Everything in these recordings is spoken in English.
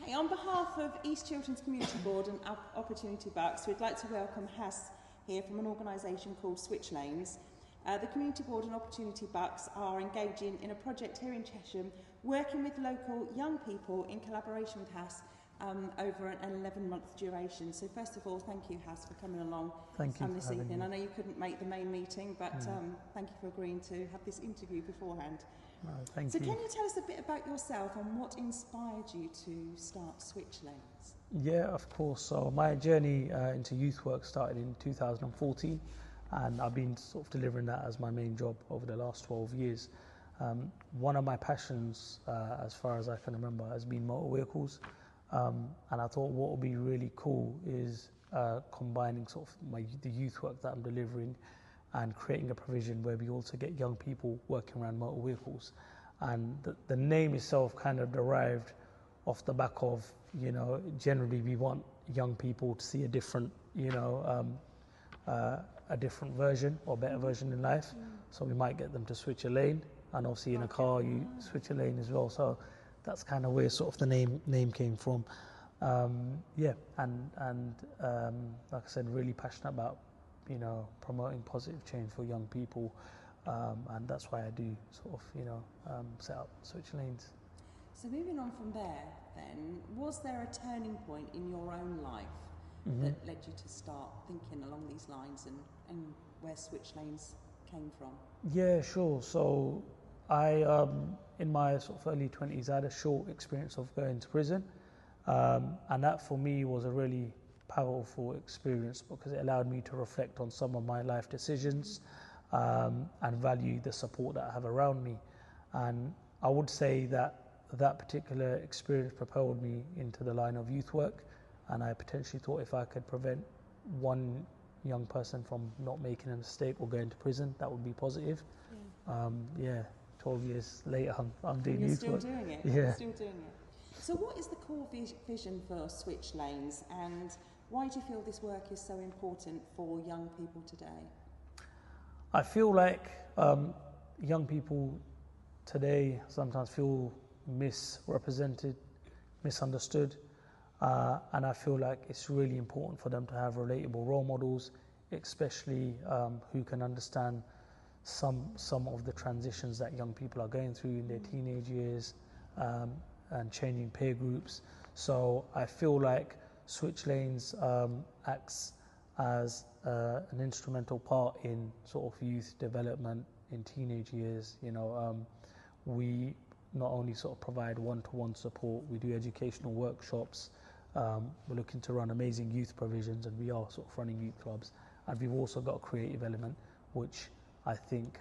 Okay, on behalf of East Children's Community Board and Opportunity Bucks, we'd like to welcome Has here from an organisation called Switch Lanes. The Community Board and Opportunity Bucks are engaging in a project here in Chesham, working with local young people in collaboration with Has over an 11-month duration. So first of all, thank you, Has, for coming along this evening. I know you couldn't make the main meeting, but thank you for agreeing to have this interview beforehand. Thank you. So can you tell us a bit about yourself and what inspired you to start Switch Lanes? Yeah, of course. So my journey into youth work started in 2014, and I've been sort of delivering that as my main job over the last 12 years. One of my passions, as far as I can remember, has been motor vehicles. And I thought what would be really cool is combining sort of the youth work that I'm delivering and creating a provision where we also get young people working around motor vehicles. And the name itself kind of derived off the back of, generally we want young people to see a different, a different version or better version in life. So we might get them to switch a lane, and obviously in a car you switch a lane as well. So that's kind of where sort of the name came from. Like I said, really passionate about promoting positive change for young people, and that's why I do sort of set up Switch Lanes. So moving on from there then, was there a turning point in your own life that led you to start thinking along these lines and where Switch Lanes came from? Yeah, sure. So I, in my sort of early 20s, I had a short experience of going to prison, and that for me was a really powerful experience because it allowed me to reflect on some of my life decisions and value the support that I have around me. And I would say that particular experience propelled me into the line of youth work, and I potentially thought if I could prevent one young person from not making a mistake or going to prison, that would be positive. 12 years later, I'm doing youth work. You're still doing it. Yeah. You're still doing it. So what is the core vision for Switch Lanes, and why do you feel this work is so important for young people today? I feel like young people today sometimes feel misrepresented, misunderstood, and I feel like it's really important for them to have relatable role models, especially who can understand some of the transitions that young people are going through in their teenage years and changing peer groups. So I feel like Switch Lanes acts as an instrumental part in sort of youth development in teenage years. We not only sort of provide one-to-one support, we do educational workshops. We're looking to run amazing youth provisions, and we are sort of running youth clubs. And we've also got a creative element, which I think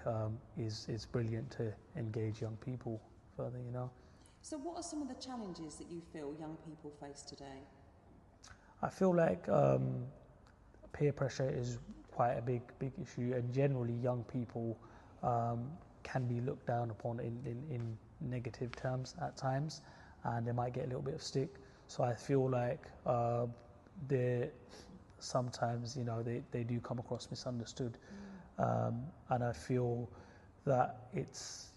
is brilliant to engage young people further, So what are some of the challenges that you feel young people face today? I feel like peer pressure is quite a big issue, and generally young people can be looked down upon in negative terms at times, and they might get a little bit of stick. So I feel like sometimes they do come across misunderstood, and I feel that it's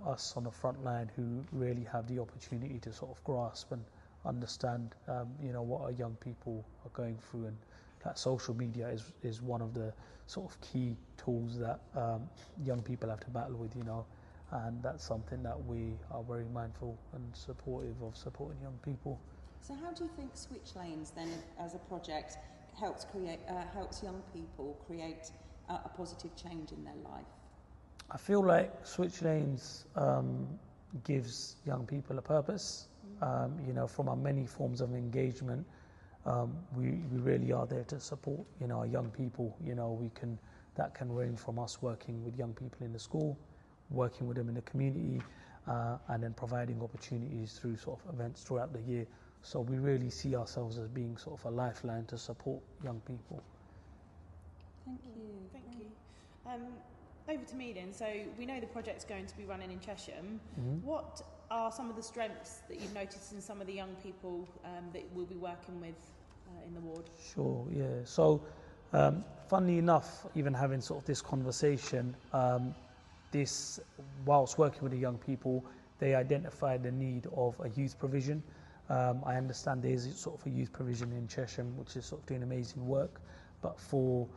us on the front line who really have the opportunity to sort of grasp and understand what our young people are going through, and that social media is one of the sort of key tools that young people have to battle with, and that's something that we are very mindful and supportive of supporting young people. So how do you think Switch Lanes then as a project helps young people create a positive change in their life? I feel like Switch Lanes gives young people a purpose. From our many forms of engagement, we really are there to support our young people. That can range from us working with young people in the school, working with them in the community, and then providing opportunities through sort of events throughout the year. So we really see ourselves as being sort of a lifeline to support young people. Thank you. Thank you. Over to me then. So we know the project's going to be running in Chesham. What are some of the strengths that you've noticed in some of the young people that we'll be working with in the ward? Sure, yeah. So funnily enough, even having sort of this conversation, whilst working with the young people, they identified the need of a youth provision. I understand there is sort of a youth provision in Chesham, which is sort of doing amazing work, but for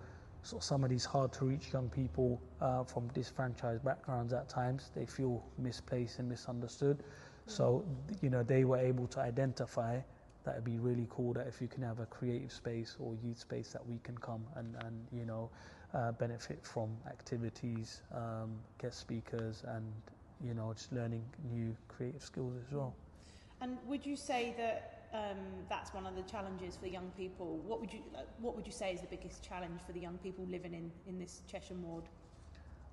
sort of some of these hard to reach young people from disenfranchised backgrounds at times, they feel misplaced and misunderstood. So, they were able to identify that it'd be really cool that if you can have a creative space or youth space that we can come and benefit from activities, guest speakers, and just learning new creative skills as well. And would you say that that's one of the challenges for young people? What would you say is the biggest challenge for the young people living in this Chesham ward?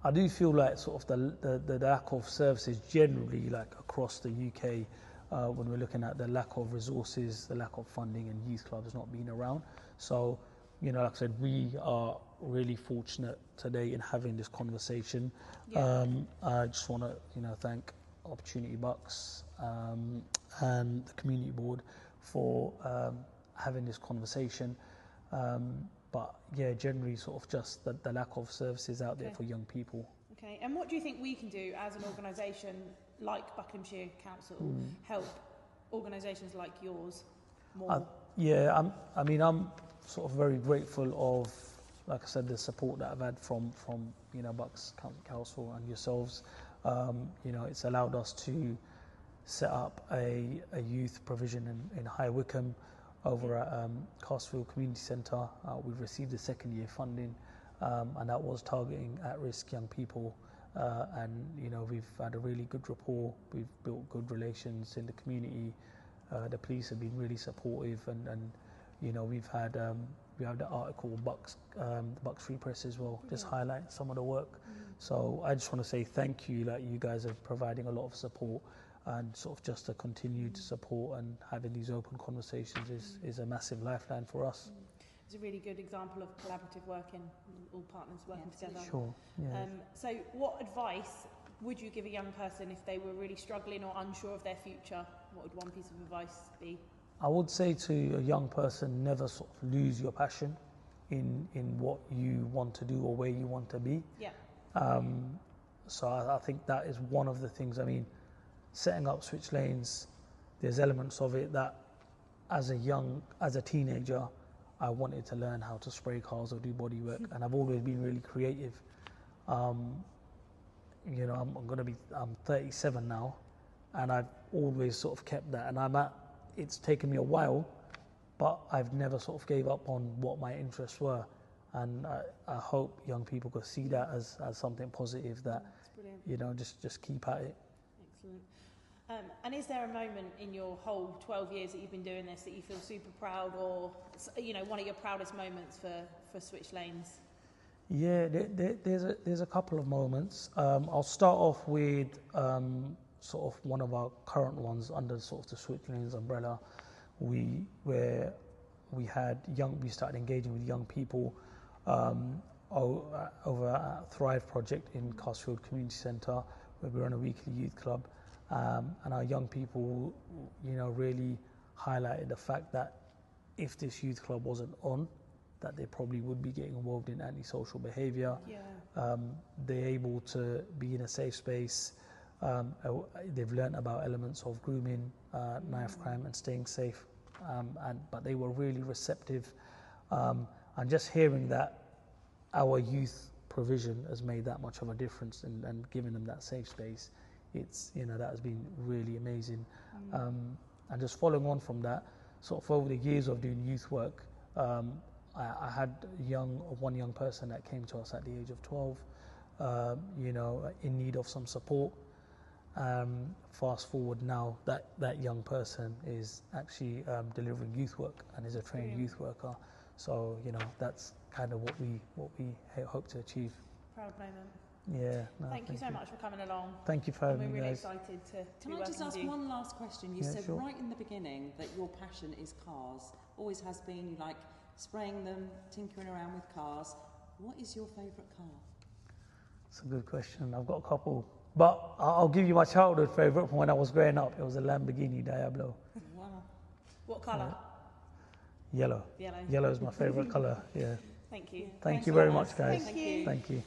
I do feel like sort of the lack of services generally, like across the UK, when we're looking at the lack of resources, the lack of funding, and youth clubs not being around. So, like I said, we are really fortunate today in having this conversation. Yeah. I just want to, thank Opportunity Bucks and the community board for having this conversation. But yeah, generally sort of just the lack of services out there for young people. Okay, and what do you think we can do as an organisation like Buckinghamshire Council help organisations like yours more? I'm sort of very grateful of, like I said, the support that I've had from Bucks County Council and yourselves. It's allowed us to set up a youth provision in High Wycombe over at Castlefield Community Centre. We've received the second year funding, and that was targeting at-risk young people. We've had a really good rapport. We've built good relations in the community. The police have been really supportive, and we've had we have the article the Bucks Free Press as well, just highlight some of the work. So I just want to say thank you. Like, you guys are providing a lot of support, and sort of just a continued support and having these open conversations is a massive lifeline for us. It's a really good example of collaborative working, all partners working together. Sure. Yeah. So what advice would you give a young person if they were really struggling or unsure of their future? What would one piece of advice be? I would say to a young person, never sort of lose your passion in what you want to do or where you want to be. Yeah. So I think that is one of the things. I mean, setting up switch lanes, there's elements of it that as a teenager, I wanted to learn how to spray cars or do body work, and I've always been really creative. I'm 37 now, and I've always sort of kept that, and it's taken me a while, but I've never sort of gave up on what my interests were, and I hope young people could see that as something positive, that just keep at it. Excellent. And is there a moment in your whole 12 years that you've been doing this that you feel super proud, or one of your proudest moments for Switch Lanes? Yeah, there's a couple of moments. I'll start off with sort of one of our current ones under sort of the Switch Lanes umbrella. We started engaging with young people over at Thrive project in Castlefield Community Centre, where we run a weekly youth club. And our young people, really highlighted the fact that if this youth club wasn't on, that they probably would be getting involved in antisocial behaviour. Yeah. They're able to be in a safe space. They've learnt about elements of grooming, knife crime, and staying safe. But they were really receptive. And just hearing that our youth provision has made that much of a difference and giving them that safe space, it's that has been really amazing. And just following on from that, sort of over the years of doing youth work, I had one young person that came to us at the age of 12, in need of some support. Fast forward now, that young person is actually delivering youth work and is a trained youth worker. So that's kind of what we hope to achieve. Proud moment. Yeah. No, thank you so much for coming along. Thank you for having me, We're really guys. excited to Can be I just ask one last question? You said sure. right in the beginning that your passion is cars. Always has been. You like spraying them, tinkering around with cars. What is your favourite car? It's a good question. I've got a couple. But I'll give you my childhood favourite from when I was growing up. It was a Lamborghini Diablo. Wow. What colour? Yellow. Yellow. Yellow is my favourite colour, yeah. Thank you. Thank you very much, guys. Thank you. Thank you.